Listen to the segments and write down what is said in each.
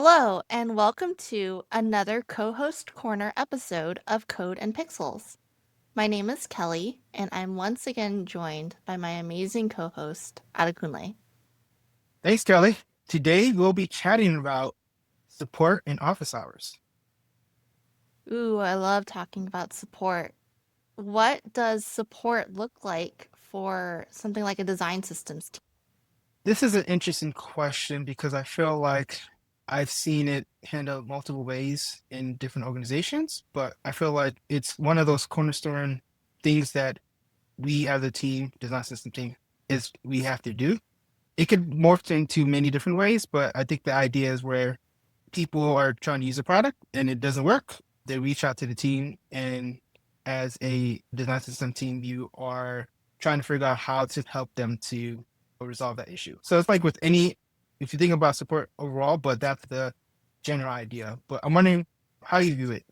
Hello, and welcome to another Co-host Corner episode of Code and Pixels. My name is Kelly, and I'm once again joined by my amazing co-host, Adekunle. Thanks, Kelly. Today we'll be chatting about support in office hours. Ooh, I love talking about support. What does support look like for something like a design systems team? This is an interesting question because I feel like I've seen it handled multiple ways in different organizations, but I feel like it's one of those cornerstone things that we as a team, design system team, is we have to do. It could morph into many different ways, but I think the idea is where people are trying to use a product and it doesn't work, they reach out to the team. And as a design system team, you are trying to figure out how to help them to resolve that issue. So it's like with any, if you think about support overall, but that's the general idea. But I'm wondering how you view it.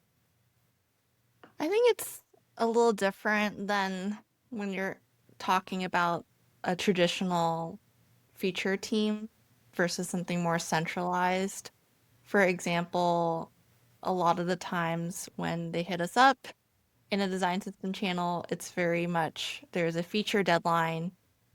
I think it's a little different than when you're talking about a traditional feature team versus something more centralized. For example, a lot of the times when they hit us up in a design system channel, it's very much there's a feature deadline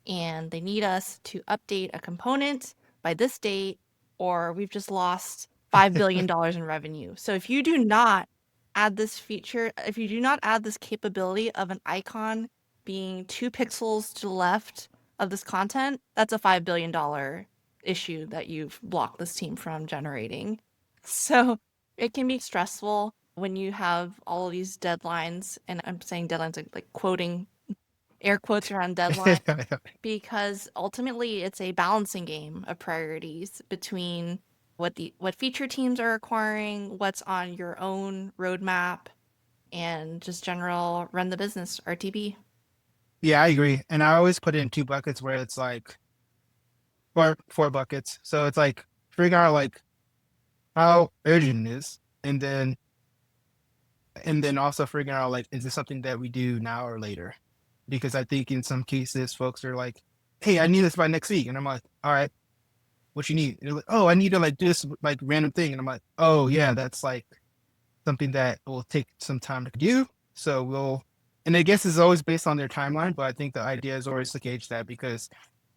and they need us to update a component by this date, or we've just lost $5 billion in revenue. So if you do not add this feature, if you do not add this capability of an icon being 2 pixels to the left of this content, that's a $5 billion issue that you've blocked this team from generating. So it can be stressful when you have all of these deadlines, and I'm saying deadlines like quoting air quotes around deadline, because ultimately it's a balancing game of priorities between what feature teams are acquiring, what's on your own roadmap, and just general run the business RTB. Yeah, I agree. And I always put it in two buckets where it's like, or four buckets. So it's like figure out like how urgent it is, and then also figuring out like, is this something that we do now or later? Because I think in some cases, folks are like, "Hey, I need this by next week," and I'm like, "All right, what you need?" And they're like, "Oh, I need to like do this like random thing," and I'm like, "Oh yeah, that's like something that will take some time to do." So we'll, and I guess it's always based on their timeline, but I think the idea is always to gauge that because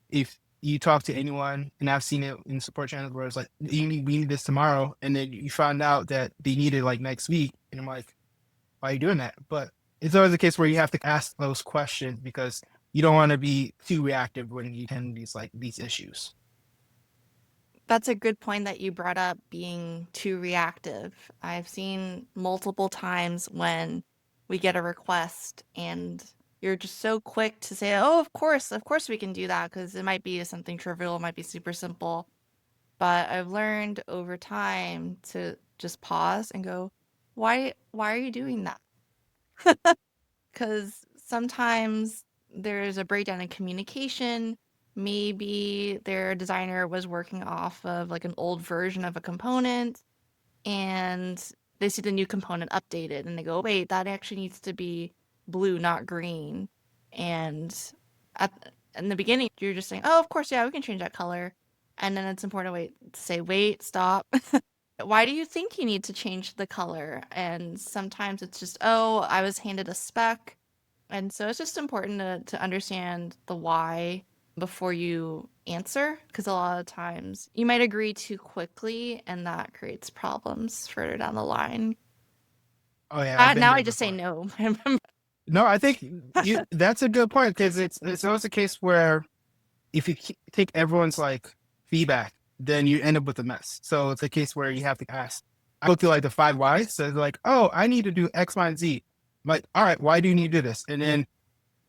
if you talk to anyone, and I've seen it in support channels where it's like, we need this tomorrow, and then you find out that they need it like next week, and I'm like, why are you doing that? But it's always a case where you have to ask those questions because you don't want to be too reactive when you handle these issues. That's a good point that you brought up, being too reactive. I've seen multiple times when we get a request and you're just so quick to say, "Oh, of course we can do that," because it might be something trivial, it might be super simple. But I've learned over time to just pause and go, why are you doing that? Because sometimes there's a breakdown in communication. Maybe their designer was working off of like an old version of a component and they see the new component updated and they go, wait, that actually needs to be blue, not green. And in the beginning, you're just saying, oh, of course, yeah, we can change that color. And then it's important to say, wait, stop. Why do you think you need to change the color? And sometimes it's just, oh, I was handed a spec. And so it's just important to understand the why before you answer, because a lot of times you might agree too quickly and that creates problems further down the line. Oh yeah, I've been Now I there just say before. no. No, I think that's a good point because it's always a case where if you take everyone's like feedback, then you end up with a mess. So it's a case where you have to ask. I go through like the five whys. So it's like, oh, I need to do X, Y, and Z. I'm like, all right, why do you need to do this? And then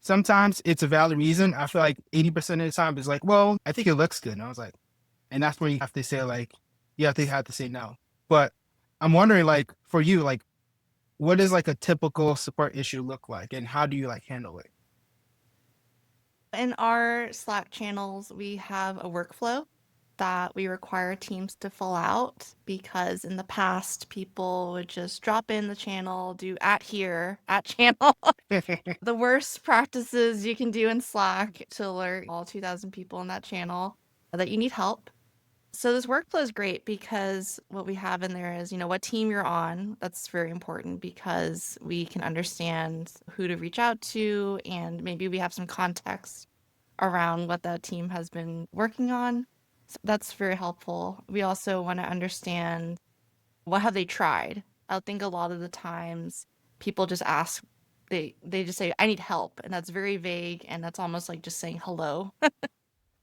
sometimes it's a valid reason. I feel like 80% of the time it's like, well, I think it looks good. And I was like, and that's where you have to say like, you have to say no. But I'm wondering like for you, like what does like a typical support issue look like and how do you like handle it? In our Slack channels, we have a workflow that we require teams to fill out because in the past, people would just drop in the channel, do at here, at channel. The worst practices you can do in Slack to alert all 2,000 people in that channel that you need help. So this workflow is great because what we have in there is, what team you're on. That's very important because we can understand who to reach out to, and maybe we have some context around what that team has been working on. So that's very helpful. We also want to understand what have they tried. I think a lot of the times people just ask, they just say, I need help. And that's very vague. And that's almost like just saying hello.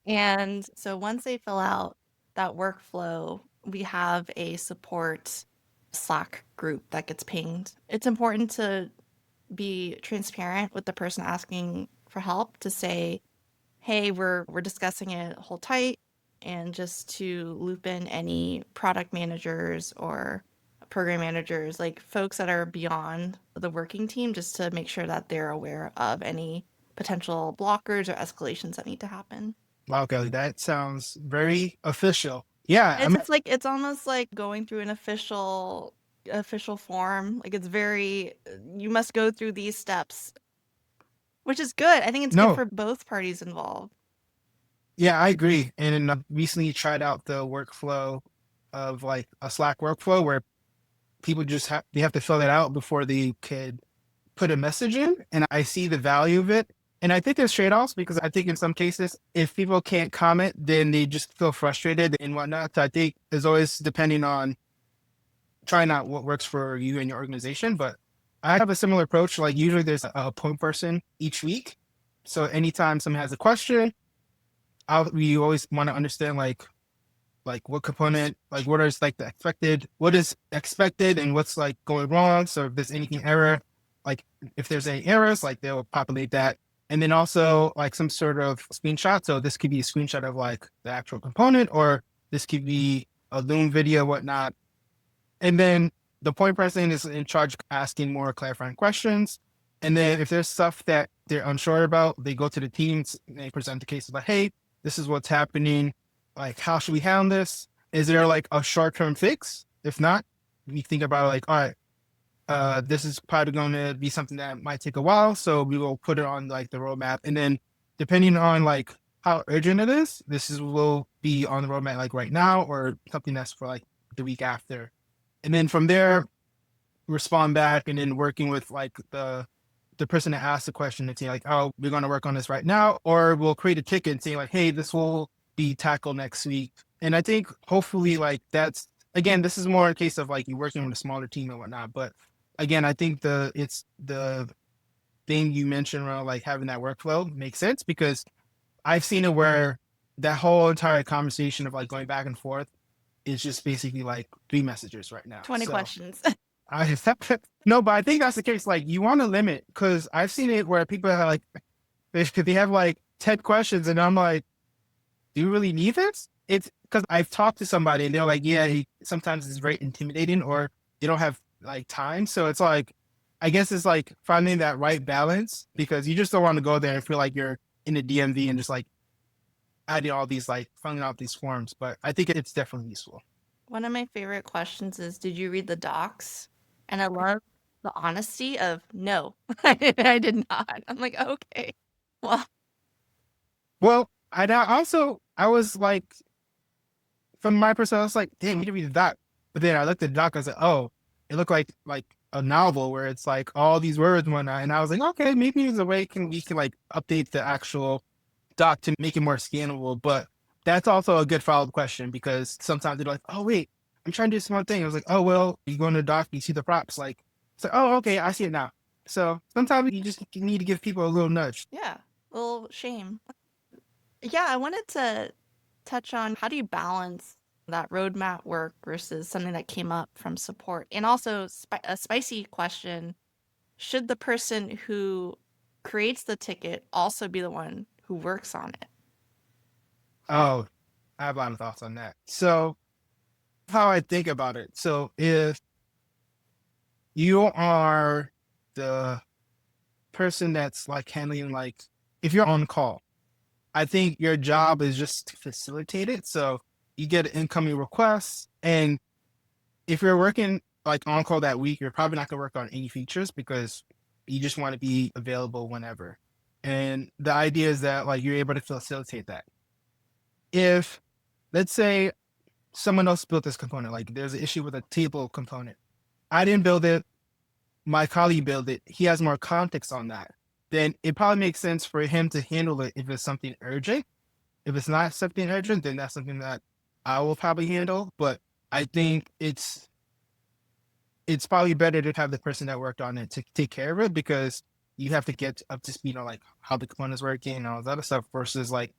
And so once they fill out that workflow, we have a support Slack group that gets pinged. It's important to be transparent with the person asking for help to say, hey, we're discussing it, hold tight, and just to loop in any product managers or program managers, like folks that are beyond the working team, just to make sure that they're aware of any potential blockers or escalations that need to happen. Wow, Kelly, that sounds very official. Yeah, I mean, It's like it's almost like going through an official form. Like it's very you must go through these steps, which is good. I think it's good no, for both parties involved. yeah, I agree. And I recently tried out the workflow of like a Slack workflow where people just they have to fill it out before they could put a message in. And I see the value of it. And I think there's trade-offs because I think in some cases, if people can't comment, then they just feel frustrated and whatnot. So I think there's always depending on trying out what works for you and your organization. But I have a similar approach. Like usually there's a point person each week. So anytime someone has a question, we always want to understand like what component, like what is like the expected, what is expected and what's like going wrong. So if there's anything error, like if there's any errors, like they'll populate that. And then also like some sort of screenshot. So this could be a screenshot of like the actual component, or this could be a Loom video, whatnot. And then the point person is in charge of asking more clarifying questions. And then if there's stuff that they're unsure about, they go to the teams and they present the case like, hey, this is what's happening. Like, how should we handle this? Is there like a short-term fix? If not, we think about like, all right, this is probably going to be something that might take a while. So we will put it on like the roadmap. And then depending on like how urgent it is, this is will be on the roadmap like right now or something that's for like the week after. And then from there, respond back and then working with like the person that asked the question and say like, oh, we're going to work on this right now, or we'll create a ticket and say like, hey, this will be tackled next week. And I think hopefully like that's again, this is more a case of like you working with a smaller team and whatnot. But again, I think it's the thing you mentioned around like having that workflow makes sense because I've seen it where that whole entire conversation of like going back and forth is just basically like 3 messages right now. 20 So questions. I no, but I think that's the case. Like you want to limit because I've seen it where people are like they have like 10 questions, and I'm like, do you really need this? It's because I've talked to somebody and they're like, yeah, sometimes it's very intimidating or they don't have like time. So it's like, I guess it's like finding that right balance because you just don't want to go there and feel like you're in the DMV and just like adding all these like filling out these forms. But I think it's definitely useful. One of my favorite questions is, did you read the docs? And I love the honesty of no, I did not. I'm like, okay. Well, Well, I was like from my perspective, I was like, damn, you need to read the doc. But then I looked at the doc, I was like, oh, it looked like a novel where it's like all these words and whatnot. And I was like, okay, maybe there's a way we can like update the actual doc to make it more scannable. But that's also a good follow-up question because sometimes they're like, oh wait, I'm trying to do some other thing. I was like, oh well, you go into the doc, you see the props, like it's like, oh okay, I see it now. So sometimes you just need to give people a little nudge. yeah, little shame. Yeah, I wanted to touch on how do you balance that roadmap work versus something that came up from support? And also, a spicy question, should the person who creates the ticket also be the one who works on it? Oh, I have a lot of thoughts on that. So how I think about it. So if you are the person that's like handling like if you're on call, I think your job is just to facilitate it. So you get incoming requests, and if you're working like on call that week, you're probably not gonna work on any features because you just want to be available whenever. And the idea is that like you're able to facilitate that. If let's say someone else built this component. Like there's an issue with a table component. I didn't build it. My colleague built it. He has more context on that. Then it probably makes sense for him to handle it if it's something urgent. If it's not something urgent, then that's something that I will probably handle. But I think it's probably better to have the person that worked on it to take care of it because you have to get up to speed on like how the components working and all that other stuff versus like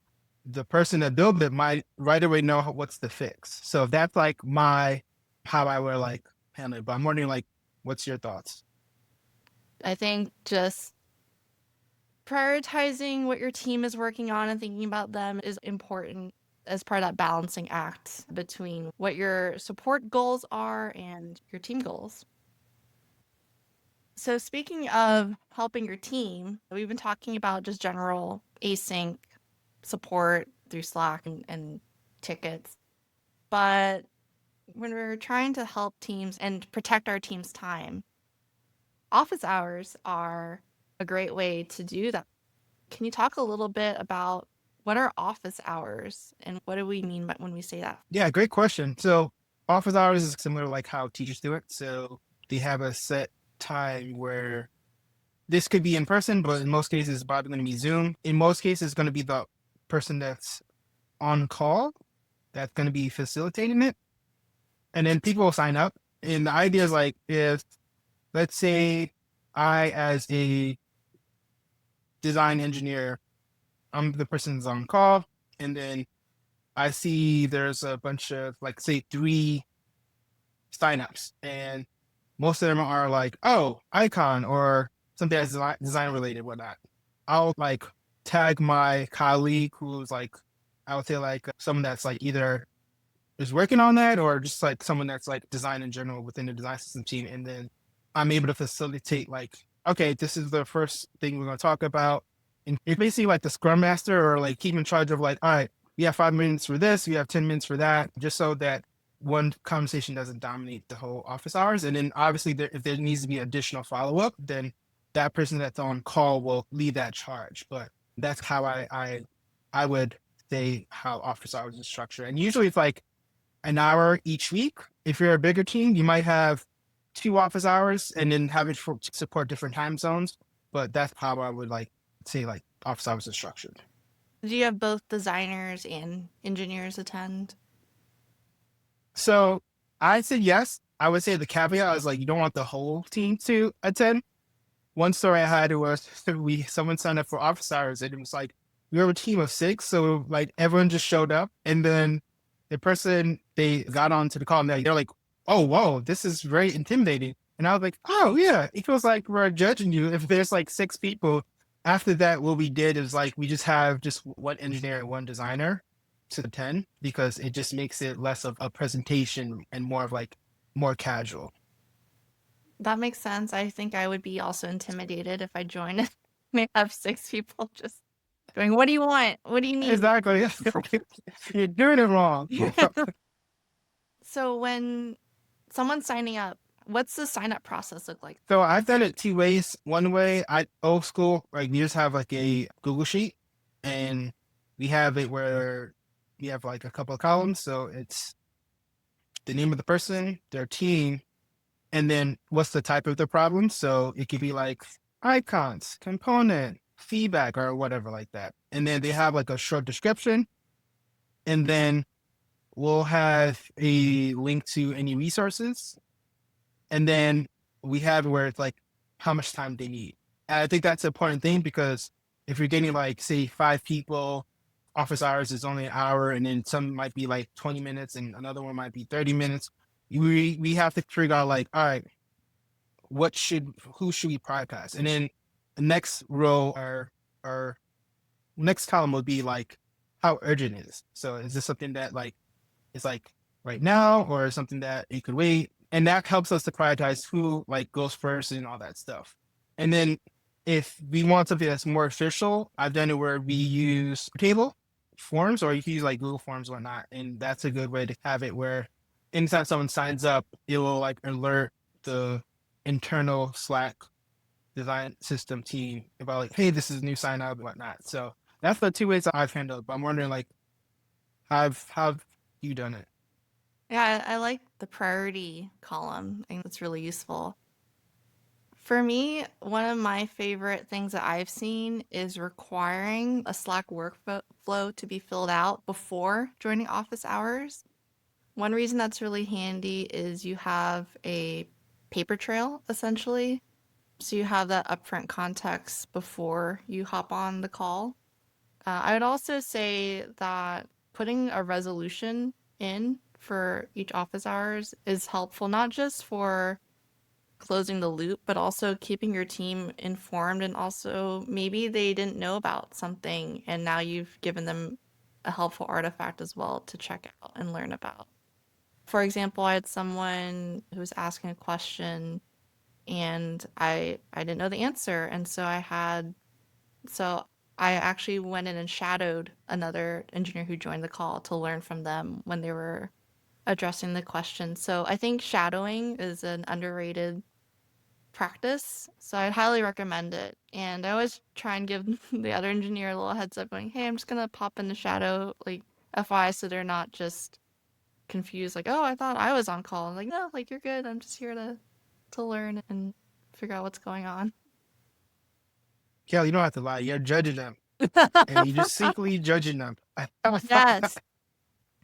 the person that built it might right away know what's the fix. So that's like my how I would like handle it. But I'm wondering like, what's your thoughts? I think just prioritizing what your team is working on and thinking about them is important as part of that balancing act between what your support goals are and your team goals. So, speaking of helping your team, we've been talking about just general async support through Slack and tickets. But when we're trying to help teams and protect our team's time, office hours are a great way to do that. Can you talk a little bit about what are office hours and what do we mean by when we say that? Yeah, great question. So office hours is similar to like how teachers do it. So they have a set time where this could be in person, but in most cases it's probably going to be Zoom. In most cases, it's going to be the person that's on call that's going to be facilitating it. And then people will sign up. And the idea is like if let's say I as a design engineer, I'm the person that's on call, and then I see there's a bunch of like say three signups, and most of them are like, oh, icon or something that's design related, whatnot. I'll like tag my colleague who's like, I would say like someone that's like either is working on that or just like someone that's like design in general within the design system team. And then I'm able to facilitate like, okay, this is the first thing we're going to talk about. And you're basically like the scrum master or like keep in charge of like, all right, we have 5 minutes for this, we have 10 minutes for that, just so that one conversation doesn't dominate the whole office hours. And then obviously if there needs to be additional follow-up, then that person that's on call will lead that charge. But that's how I would say how office hours is structured. And usually it's like an hour each week. If you're a bigger team, you might have 2 office hours and then have it for support different time zones. But that's how I would like say like office hours is structured. Do you have both designers and engineers attend? So I said yes. I would say the caveat is like you don't want the whole team to attend. One story I had was we someone signed up for office hours and it was like we were a team of six, so like everyone just showed up and then the person they got onto the call and they're like, oh whoa, this is very intimidating. And I was like, oh yeah, it feels like we're judging you if there's like six people. After that, what we did is like we just have just one engineer and one designer to attend because it just makes it less of a presentation and more of like more casual. That makes sense. I think I would be also intimidated if I joined and may have six people just going, what do you want? What do you need? Exactly. You're doing it wrong. So when someone's signing up, what's the sign up process look like? So I've done it two ways. One way, I old school, like we just have like a Google sheet, and we have it where we have like a couple of columns. So it's the name of the person, their team, and then what's the type of the problem. So it could be like icons, component, feedback, or whatever like that. And then they have like a short description, and then we'll have a link to any resources, and then we have where it's like how much time they need. And I think that's an important thing because if you're getting like say 5 people, office hours is only an hour, and then some might be like 20 minutes, and another one might be 30 minutes. We have to figure out like, all right, who should we prioritize, and then the next row or next column would be like how urgent it is. So is this something that like is like right now or something that you could wait? And that helps us to prioritize who like goes first and all that stuff. And then if we want something that's more official, I've done it where we use table forms or you can use like Google Forms or whatnot. And that's a good way to have it where anytime someone signs up, it will like alert the internal Slack design system team about like, hey, this is a new sign up and whatnot. So that's the two ways that I've handled. But I'm wondering like, how have you done it? Yeah, I like the priority column. I think it's really useful. For me, one of my favorite things that I've seen is requiring a Slack workflow to be filled out before joining office hours. One reason that's really handy is you have a paper trail, essentially. So you have that upfront context before you hop on the call. I would also say that putting a resolution in for each office hours is helpful, not just for closing the loop, but also keeping your team informed. And also, maybe they didn't know about something, and now you've given them a helpful artifact as well to check out and learn about. For example, I had someone who was asking a question and I didn't know the answer, and so I actually went in and shadowed another engineer who joined the call to learn from them when they were addressing the question. So I think shadowing is an underrated practice, so I'd highly recommend it. And I always try and give the other engineer a little heads up, going, "Hey, I'm just gonna pop in the shadow, like FYI," so they're not just confused, like, "Oh, I thought I was on call." I'm like, "No, like you're good. I'm just here to learn and figure out what's going on." Kelly, you don't have to lie. You're judging them, and you're just secretly judging them. Yes,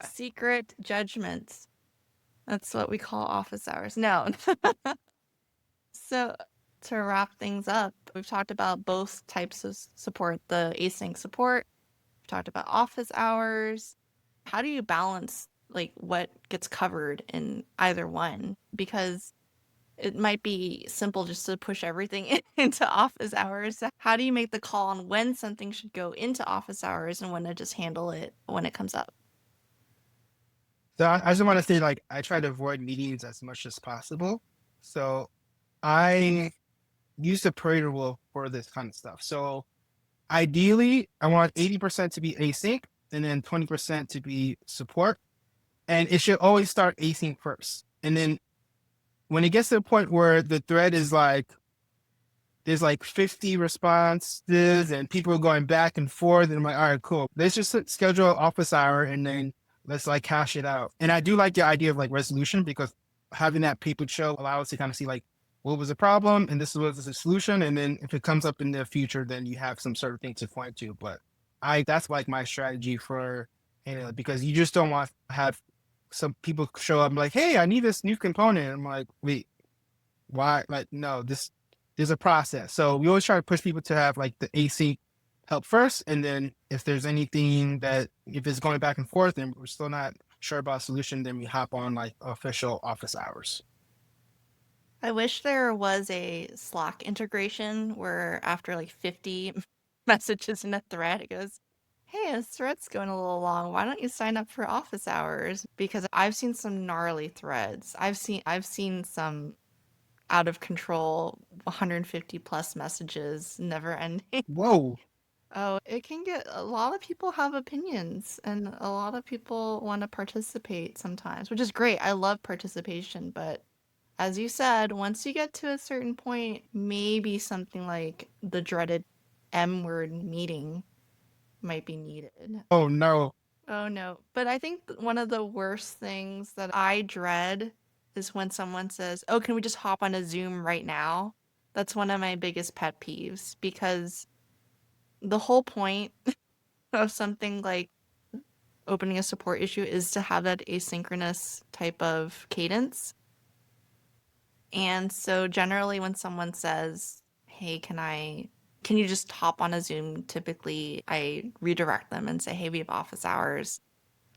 secret judgments. That's what we call office hours. No. So to wrap things up, we've talked about both types of support, the async support. We've talked about office hours. How do you balance like what gets covered in either one? Because it might be simple just to push everything into office hours. How do you make the call on when something should go into office hours and when to just handle it when it comes up? So I just want to say, like, I try to avoid meetings as much as possible. So I use the Pareto rule for this kind of stuff. So ideally, I want 80% to be async and then 20% to be support. And it should always start async first. And then when it gets to the point where the thread is like, there's like 50 responses and people are going back and forth. And I'm like, all right, cool. Let's just schedule an office hour and then let's like hash it out. And I do like the idea of like resolution because having that paper trail allows us to kind of see like what was the problem and this was the solution. And then if it comes up in the future, then you have some sort of thing to point to. But that's like my strategy for, because you just don't want to have some people show up and be like, hey, I need this new component. I'm like, wait, why? Like, no, there's a process. So we always try to push people to have like the AC help first, and then if there's anything that if it's going back and forth and we're still not sure about a solution, then we hop on like official office hours. I wish there was a Slack integration where after like 50 messages in a thread, it goes, "Hey, this thread's going a little long. Why don't you sign up for office hours?" Because I've seen some gnarly threads. I've seen some out of control 150 plus messages, never ending. Whoa. Oh, it can get a lot of people have opinions and a lot of people want to participate sometimes, which is great. I love participation, but as you said, once you get to a certain point, maybe something like the dreaded M word meeting might be needed. Oh no. Oh no. But I think one of the worst things that I dread is when someone says, "Oh, can we just hop on a Zoom right now?" That's one of my biggest pet peeves because the whole point of something like opening a support issue is to have that asynchronous type of cadence. And so generally when someone says, "Hey, can you just hop on a Zoom?" Typically I redirect them and say, "Hey, we have office hours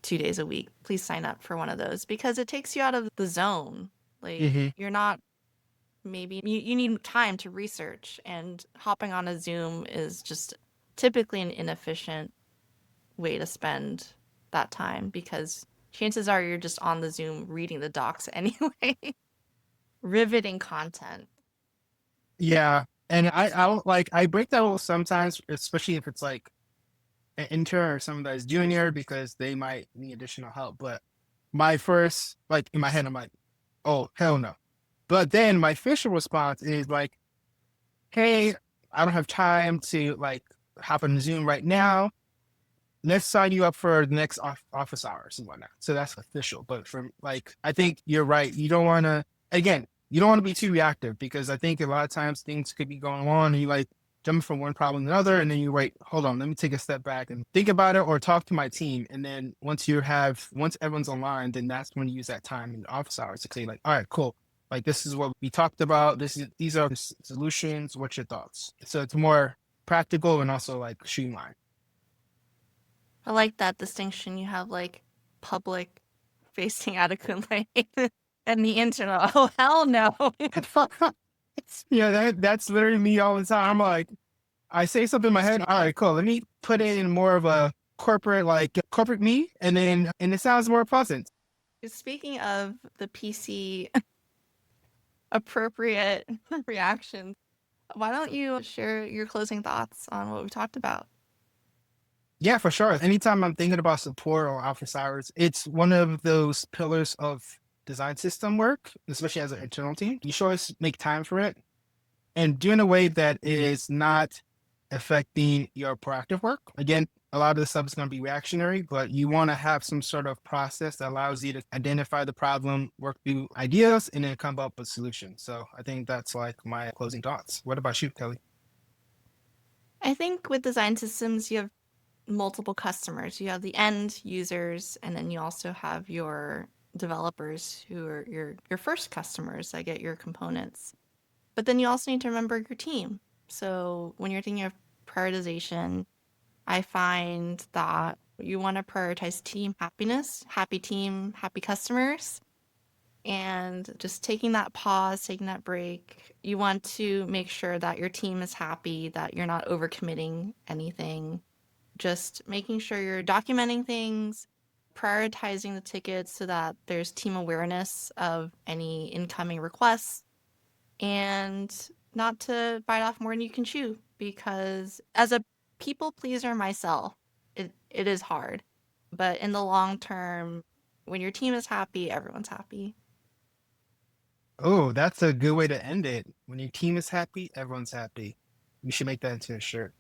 2 days a week. Please sign up for one of those," because it takes you out of the zone. Like Hmm. you're not maybe you need time to research, and hopping on a Zoom is just typically an inefficient way to spend that time because chances are you're just on the Zoom reading the docs anyway. Riveting content. Yeah. And I don't like I break that rule sometimes, especially if it's like an intern or someone that's junior because they might need additional help. But my first like in my head, I'm like, oh hell no. But then my official response is like, hey, I don't have time to like hop on Zoom right now. let's sign you up for the next office hours and whatnot. So that's official. But from like, I think you're right. You don't want to, again, you don't want to be too reactive because I think a lot of times things could be going on and you like jumping from one problem to another. And then you wait, hold on, let me take a step back and think about it or talk to my team. And then once everyone's online, then that's when you use that time in the office hours to say like, all right, cool. Like this is what we talked about. These are the solutions. What's your thoughts? So it's more practical and also like streamlined. I like that distinction. You have like public facing adequate light and the internet. Oh, hell no. Yeah, that's literally me all the time. I'm like, I say something in my head. All right, cool. Let me put it in more of a corporate, like corporate me, and it sounds more pleasant. Speaking of the PC appropriate reactions, why don't you share your closing thoughts on what we talked about? Yeah, for sure. Anytime I'm thinking about support or office hours, it's one of those pillars of design system work, especially as an internal team. You should always make time for it and do in a way that is not affecting your proactive work. Again, a lot of the stuff is going to be reactionary, but you want to have some sort of process that allows you to identify the problem, work through ideas, and then come up with solutions. So I think that's like my closing thoughts. What about you, Kelly? I think with design systems, you have multiple customers. You have the end users, and then you also have your developers who are your first customers that get your components. But then you also need to remember your team. So when you're thinking of prioritization, I find that you want to prioritize team happiness, happy team, happy customers, and just taking that pause, taking that break. You want to make sure that your team is happy, that you're not overcommitting anything, just making sure you're documenting things, prioritizing the tickets so that there's team awareness of any incoming requests, and not to bite off more than you can chew. Because as a people pleaser myself, it is hard. But in the long term, when your team is happy, everyone's happy. Oh, that's a good way to end it. When your team is happy, everyone's happy. We should make that into a shirt.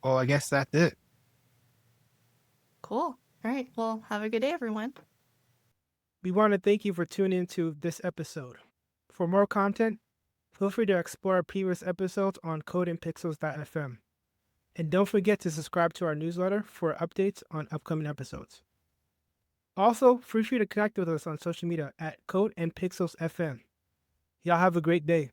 Well, I guess that's it. Cool. All right. Well, have a good day, everyone. We want to thank you for tuning into this episode. For more content, feel free to explore our previous episodes on codeandpixels.fm. And don't forget to subscribe to our newsletter for updates on upcoming episodes. Also, feel free to connect with us on social media at Code and Pixels FM. Y'all have a great day.